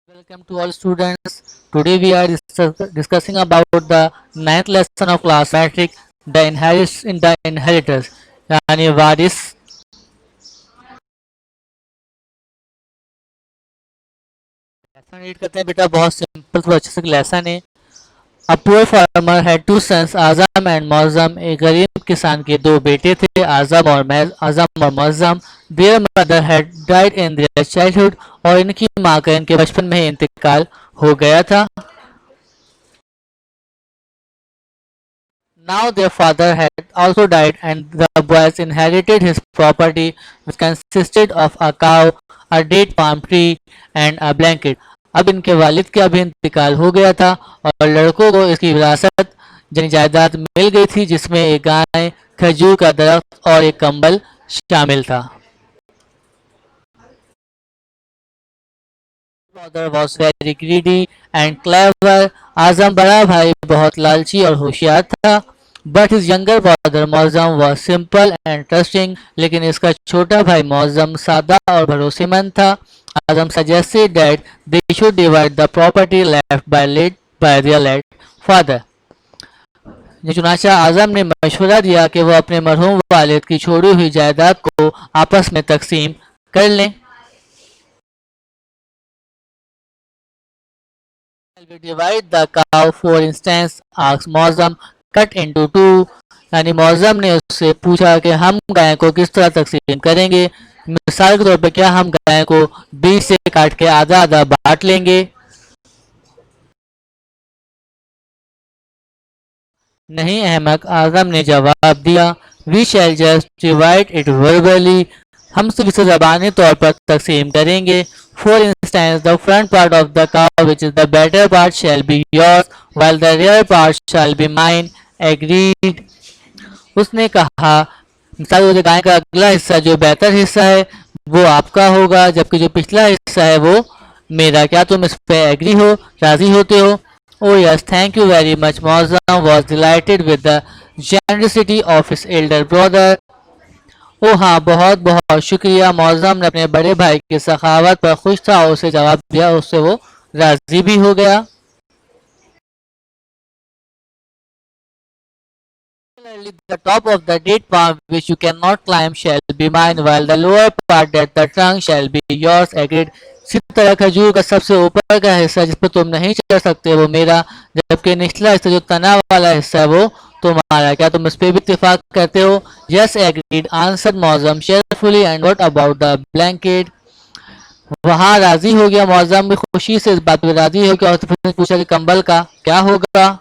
Welcome to all students. Today we are discussing about the ninth lesson of class matric, the inheritors. यानी वारिस। Lesson read करते हैं बेटा, बहुत simple तो अच्छे से लेसन है। A poor farmer had two sons, Azam and Mozam. एक गरीब किसान के दो बेटे थे, आजम और Maujam. Their mother had died in their childhood. और इनकी माँ का इनके बचपन में ही इंतकाल हो गया था। Now their father had also died, and the boys inherited his property, which consisted of a cow, a date palm tree, and a blanket. अब इनके वालिद का भी इंतकाल हो गया था और लड़कों को इसकी विरासत यानी जायदाद मिल गई थी, जिसमें एक गाय, खजूर का दरख्त और एक कंबल शामिल था। Father was very greedy and clever. आजम बड़ा भाई बहुत लालची और होशियार था। But his younger brother Mozam was simple and trusting. लेकिन इसका छोटा भाई मौजम सादा और भरोसेमंद था। आजम suggested that they should divide the property left by their late father. चुनाचा आजम ने मशवरा दिया कि वह अपने मरहूम वालिद की छोड़ी हुई जायदाद को आपस में तकसीम कर लें। We divide the cow, for instance, asked Mozam, cut into two. यानी मौजम ने उससे पूछा कि हम गाय को किस तरह तकसीम करेंगे। मिसाल के तौर पर क्या हम गाय को बीच से काट के आधा आधा बांट लेंगे? नहीं अहमक, आजम ने जवाब दिया, we shall just divide it verbally. हम सिर्फ इसे ज़बानी तौर पर तकसीम करेंगे। For instance, the front part of the cow which is the better part shall be yours while the rear part shall be mine. Agreed. उसने कहा, मिसाल के गाय का अगला हिस्सा जो बेहतर हिस्सा है वो आपका होगा, जबकि जो पिछला हिस्सा है वो मेरा। क्या तुम इस पे एग्री हो, राजी होते हो? Oh yes, thank you very much. Mozam was delighted with the generosity of his elder brother. ओ हाँ, बहुत बहुत शुक्रिया। मौजम ने अपने बड़े भाई की सखावत पर खुश था और उसे जवाब दिया, उससे वो राजी भी हो गया। Similarly, the top of the date palm which you cannot climb shall be mine, while the lower part that the trunk shall be yours. Agreed. इसी तरह खजूर का सबसे ऊपर का हिस्सा जिस पर तुम नहीं चढ़ सकते वो मेरा, जबकि निचला हिस्सा जो तना वाला हिस्सा है वो तुम्हारा। क्या तुम इस पे भी इत्तेफाक करते हो? Yes agreed, answer Mauzam cheerfully. And what about the blanket? वहाँ राजी हो गया। मौजम भी खुशी से इस बात पर राजी हो गया और फिर पूछा कि कंबल का क्या होगा?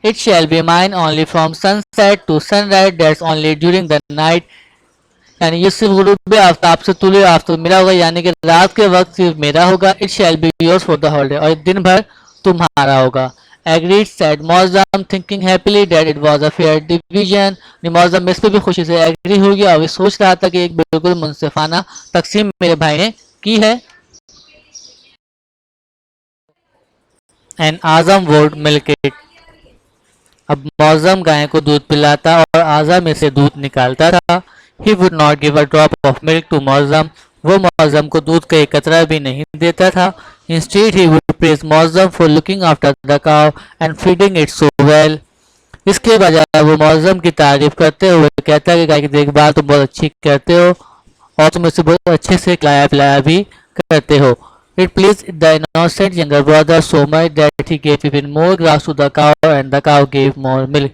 It shall be mine only from sunset to sunrise, that's only during the night. यानी ये सिर्फ गुरूब आफ्ताब से तुले आफ्ताब मेरा होगा, यानी कि रात के वक्त सिर्फ मेरा होगा। It shall be yours for the holiday, और दिन भर तुम्हारा होगा। Agreed said Mauzam, thinking happily that it was a fair division. Mauzam इस पे भी खुशी से एग्री हो गया और सोच रहा था कि एक बिल्कुल मुनसिफाना तकसीम मेरे भाई ने की है। And Azam would milk it. अब मौजम गाय को दूध पिलाता और आजम इसे दूध निकालता था। He would not give a drop of milk to Mauzam. वो मौजम को दूध का एक कतरा भी नहीं देता था। Instead he would praise Mauzam for looking after the cow and feeding it so well. इसके बजाय वो मौजम की तारीफ करते हुए कहता कि गाय की देखभाल तुम बहुत अच्छी करते हो और तुम इसे बहुत अच्छे से खिलाया पिलाया भी करते हो। It pleased the innocent younger brother so much that he gave even more grass to the cow and the cow gave more milk.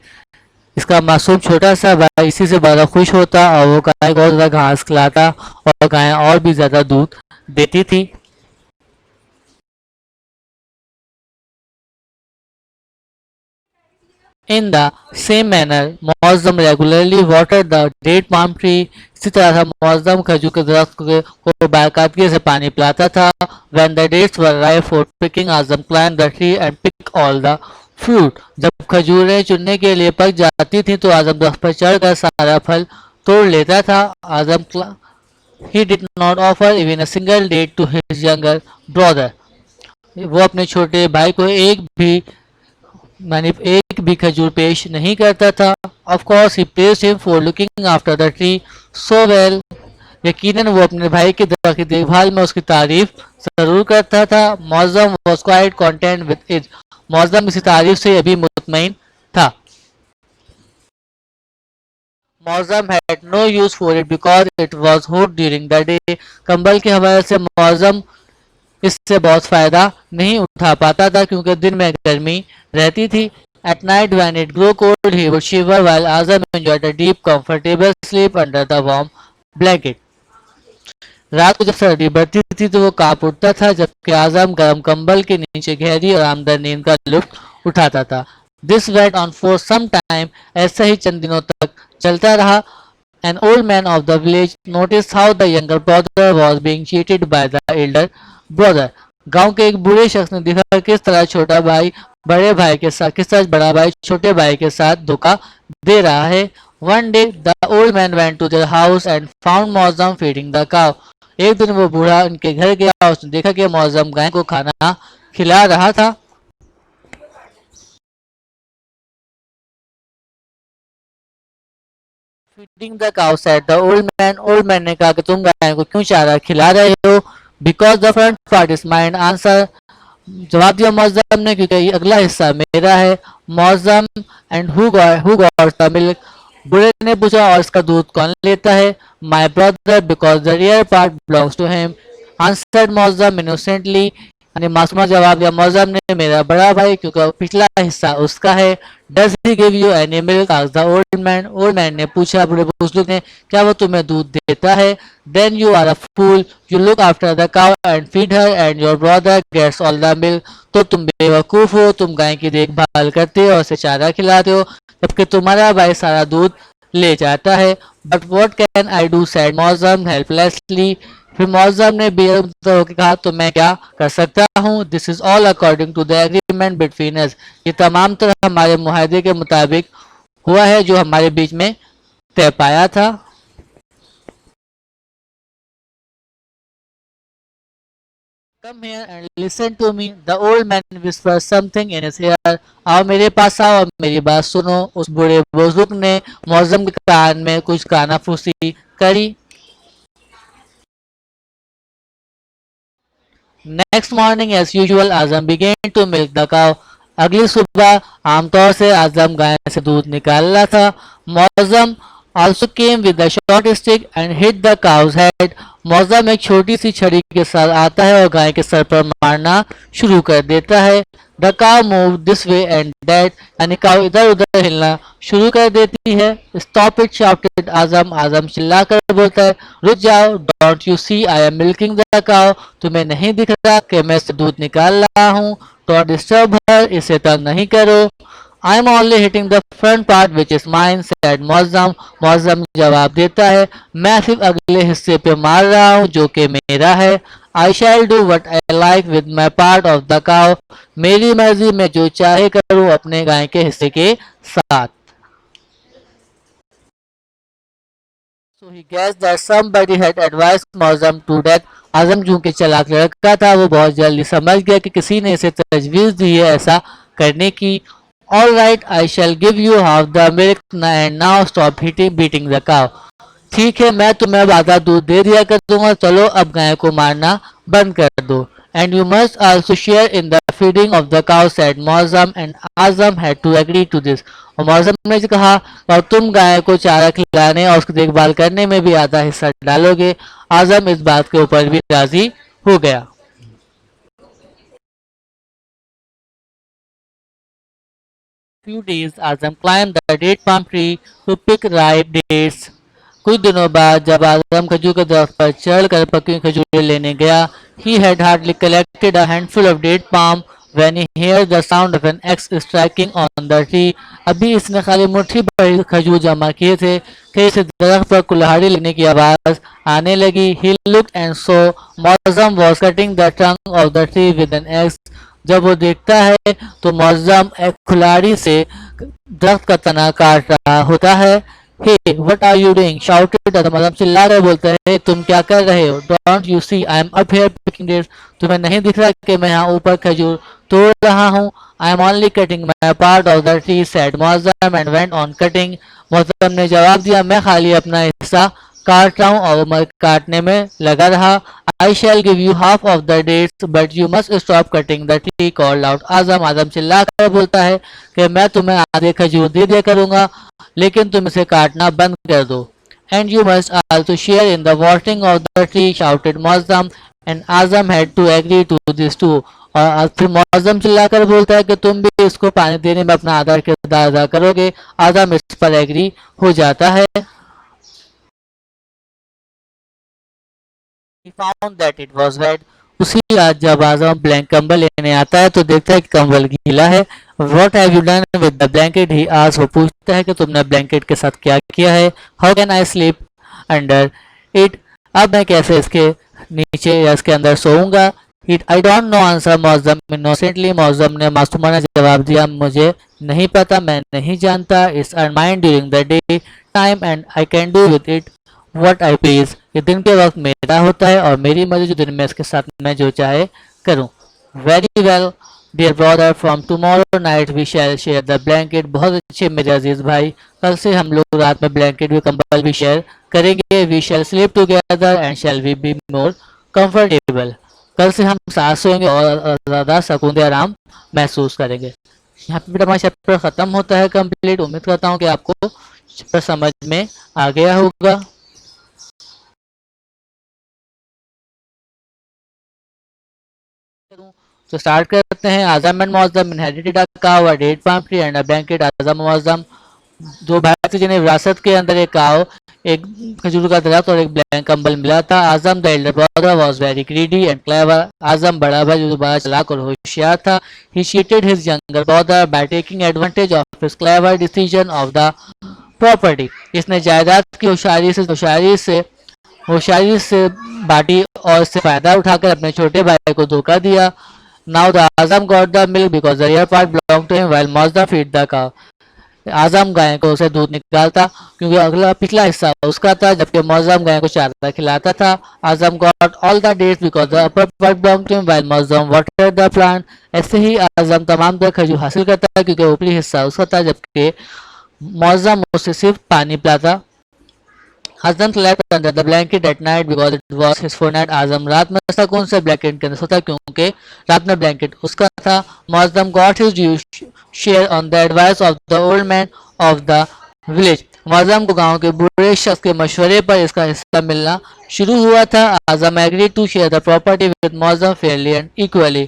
इसका मासूम छोटा सा भाई इसी से बड़ा खुश होता और वो गाय को और ज़्यादा घास खिलाता और गाय और भी ज़्यादा दूध देती थी। In the same manner, Muazzam regularly watered the date palm tree. इसी तरह से मुअज़्ज़म खजूर के दरख्त को बाकायदगी से पानी पिलाता था। When the dates were ripe for picking, Azam climbed the tree and picked all the fruit. जब खजूरें चुनने के लिए पक जाती थीं तो आजम दरख्त पर चढ़कर सारा फल तोड़ लेता था। आजम he did not offer even a single date to his younger brother. वो अपने छोटे भाई को एक भी खजूर पेश नहीं करता था। Of course he praised him for looking after the tree so well. यकीनन वो अपने भाई की दरख्त की देखभाल में उसकी तारीफ जरूर करता था। Mauzam was quite content with it. Mauzam इसी तारीफ से अभी मुतमईन था। Mauzam had no use for it because it was hot during the day. कंबल के हवाले से मौजम इससे बहुत फायदा नहीं उठा पाता था क्योंकि दिन में गर्मी रहती थी। At night when it grew cold, he would shiver while Azam enjoyed a deep, comfortable sleep under the warm blanket. रात को जब सर्दी बढ़ती थी तो वो कांप उठता था जबकि आजम गर्म कंबल के नीचे गहरी और आरामदायक नींद का लुत्फ उठाता था। This went on for some time. ऐसा ही चंद दिनों तक चलता रहा। An old man of the village noticed how the younger brother was being cheated by the elder brother. गांव के एक बूढ़े शख्स ने देखा किस तरह छोटा भाई बड़े भाई के साथ किस तरह बड़ा भाई छोटे भाई के साथ धोखा दे रहा है। One day the old man went to their house and found Mozam feeding the cow. एक दिन वो बूढ़ा उनके घर गया और उसने देखा कि मौजम गाय को खाना खिला रहा था। Feeding the cow said the old man. Old man ने कहा कि तुम गाय को क्यों चारा खिला रहे हो। Because the front part is mind. Answer जवाब दिया मौजम ने क्योंकि ये अगला हिस्सा मेरा है। Mauzam and who got the milk. बूढ़े ने पूछा और इसका दूध कौन लेता है। My brother because the rear part belongs to him. Answered Mauzam innocently. यानी मासूमा जवाब दिया मौजम ने मेरा बड़ा भाई क्योंकि पिछला हिस्सा उसका है। Does he give you any milk asked the old man. Old man ने पूछा बूढ़े बुजुर्ग ने क्या वो तुम्हें दूध देता है। Then you are a fool you look after the cow and feed her and your brother gets all the milk. तो तुम बेवकूफ हो तुम गाय की देखभाल करते हो और उसे चारा खिलाते हो जबकि तुम्हारा भाई सारा दूध ले जाता है। But what can I do said Mauzam helplessly. फिर मौजम ने बेरुखसत होकर कहा तो मैं क्या कर सकता हूँ। This is all according to the agreement between us. ये तमाम तरह हमारे मुआहदे के मुताबिक हुआ है जो हमारे बीच में तय पाया था। Come here and listen to me. The old man whispered something in his ear. आओ मेरे पास आओ और मेरी बात सुनो। उस बूढ़े बुजुर्ग ने मौजम के कान में कुछ कानाफूसी करी। Next morning as usual Azam begin to milk the cow. अगली सुबह आमतौर से आजम गाय से दूध निकाल रहा था। Mauzam also came with the short stick and hit the cow's head. Mauzam एक छोटी सी छड़ी के साथ आता है और गाय के सर पर मारना शुरू कर देता है। The cow move this way and that. यानी काउ इधर उधर हिलना शुरू कर देती है। Stop it shouted Azam. Azam चिल्लाकर बोलता है रुक जाओ। Don't you see I am milking the cow. तुम्हें नहीं दिख रहा कि मैं इससे दूध निकाल रहा हूँ। Don't disturb her. इसे तंग नहीं करो। I am only hitting the front part which is mine said Mauzam. Mauzam जवाब देता है मैं सिर्फ अगले हिस्से पे मार रहा हूँ जो कि मेरा है। I shall do what I like with my part of the cow. मेरी मर्जी में जो चाहे करूँ अपने गाय के हिस्से के साथ। So he guessed that somebody had advised Mozam to that. आजम चूंकि चालाक लड़का था वो बहुत जल्दी समझ गया कि किसी ने इसे तजवीज़ दी है ऐसा करने की। All right I shell give you half the milk and now stop beating the cow. ठीक है मैं तुम्हें अब आधा दूध दे दिया कर दूंगा चलो अब गाय को मारना बंद कर दो। And you must also share in the feeding of the cow said Mauzam and Azam had to agree to this. और मौजम ने कहा और तुम गाय को चारा खिलाने और उसकी देखभाल करने में भी आधा हिस्सा डालोगे। आजम इस बात के ऊपर भी राजी हो गया। Few days Azam climbed the date palm tree to pick ripe dates. कुछ दिनों बाद जब आजम खजूर के दरख्त पर चढ़कर पकी हुई खजूरें लेने गया he had hardly collected a handful of date palm when he heard the sound of an axe striking on the tree. अभी इसने खाली मुट्ठी भर खजूर जमा किए थे कि इस दरख्त पर कुल्हाड़ी लगने की आवाज आने लगी। He looked and saw Mozam was cutting the trunk of the tree with an axe. जब वो देखता है तो मौजम एक कुल्हाड़ी से दरख्त का तना काट रहा होता है। Hey what are you doing shouted Mauzam चिल्ला रहे बोलते हैं तुम क्या कर रहे हो। Don't you see I am up here picking dates. तुम्हें नहीं दिख रहा कि मैं यहाँ ऊपर खजूर तोड़ रहा हूँ। I am only cutting my part of the tree said Mauzam and went on cutting. Mauzam ने जवाब दिया मैं खाली अपना हिस्सा काट रहा हूँ और मैं काटने में लगा रहा। I shall give you half of the dates, but you must stop cutting the tree, called out आजम। आजम चिल्ला कर बोलता है कि मैं तुम्हें आधे खजूर दे दिया करूँगा, लेकिन तुम इसे काटना बंद कर दो। And you must also share in the watering of the tree, shouted Muazzam, and Azam had to agree to this too। और फिर मुअज्जम चिल्लाकर बोलता है कि तुम भी इसको पानी देने में अपना आधा किरदार अदा करोगे। आजम इस पर एग्री हो जाता है। He found that it was wet। उसी रात जब आजम ब्लैंक कंबल लेने आता है तो देखता है कि कंबल गीला है। What have you done with the blanket? He asks। वो पूछता है कि तुमने ब्लैंकेट के साथ क्या किया है। How can I sleep under it? अब मैं कैसे इसके नीचे या इसके अंदर सोऊंगा। I don't know, answer Muazzam innocently. Muazzam ने मासूमाना जवाब दिया, मुझे नहीं पता, मैं नहीं जानता। It's mine during the day time and I can do with it what I please। ये दिन के वक्त मेरा होता है और मेरी मर्जी, जो दिन में इसके साथ मैं जो चाहे करूं। Very well dear brother, from tomorrow night we shall share the blanket। बहुत अच्छे मेरे अजीज भाई, कल से हम लोग रात में ब्लैंकेट भी कंबल भी शेयर करेंगे। We shall sleep together and shall we be more comfortable। कल से हम साथ सोएंगे और ज़्यादा सुकून आराम महसूस करेंगे। यहाँ पे हमारा चैप्टर ख़त्म होता है कंप्लीट। उम्मीद करता हूँ कि आपको चैप्टर समझ में आ गया होगा। तो स्टार्ट करते हैं। Azam and Muazzam inherited a cow, a date palm tree and a blanket. Azam Muazzam दो भाई थे जिन्हें विरासत के अंदर एक काव, एक खजूर का दरख्त और एक ब्लैंक कंबल मिला था। Azam the elder brother was very greedy and clever. Azam बड़ा भाई जो बड़ा चालाक और होशियार था। ही cheated his younger brother by taking advantage of his clever decision of the property। इसने जायदाद की होशियारी से बांटी और इससे फायदा उठाकर अपने छोटे भाई को धोखा दिया। Now the Azam got the milk because the rear part belong to him while Muazzam feed the cow. Azam गाय को उसे दूध निकालता क्योंकि अगला पिछला हिस्सा उसका था, जबकि मुअज्जम गाय को चारा खिलाता था। Azam got all the dates because the upper part belong to him while Muazzam watered the plant. ऐसे ही आजम तमाम तरह खजूर हासिल करता था क्योंकि ऊपरी हिस्सा उसका था, जबकि मुअज्जम उसे सिर्फ पानी पिलाता। आजम slept under the blanket at night because it was his full night। आजम रात में सुकून से ब्लैंकेट के अंदर सोता क्योंकि रात में ब्लैंकेट उसका था। Muazzam got his due share on the advice of the old man of the village। Muazzam को गांव के बूढ़े शख्स के मशवरे पर इसका हिस्सा मिलना शुरू हुआ था। आजम agreed to share the property with Muazzam fairly and equally।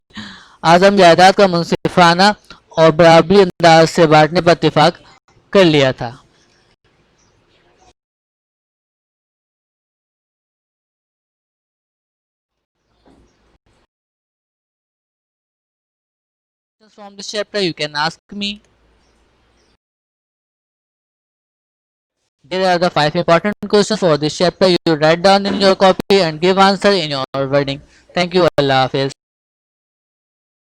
आजम जायदाद का मुनसिफाना और बराबरी अंदाज से बांटने पर इत्तेफाक कर लिया था। From this chapter you can ask me। Here are the 5 important questions for this chapter. You write down in your copy and give answer in your wording. Thank you. Allah Hafiz.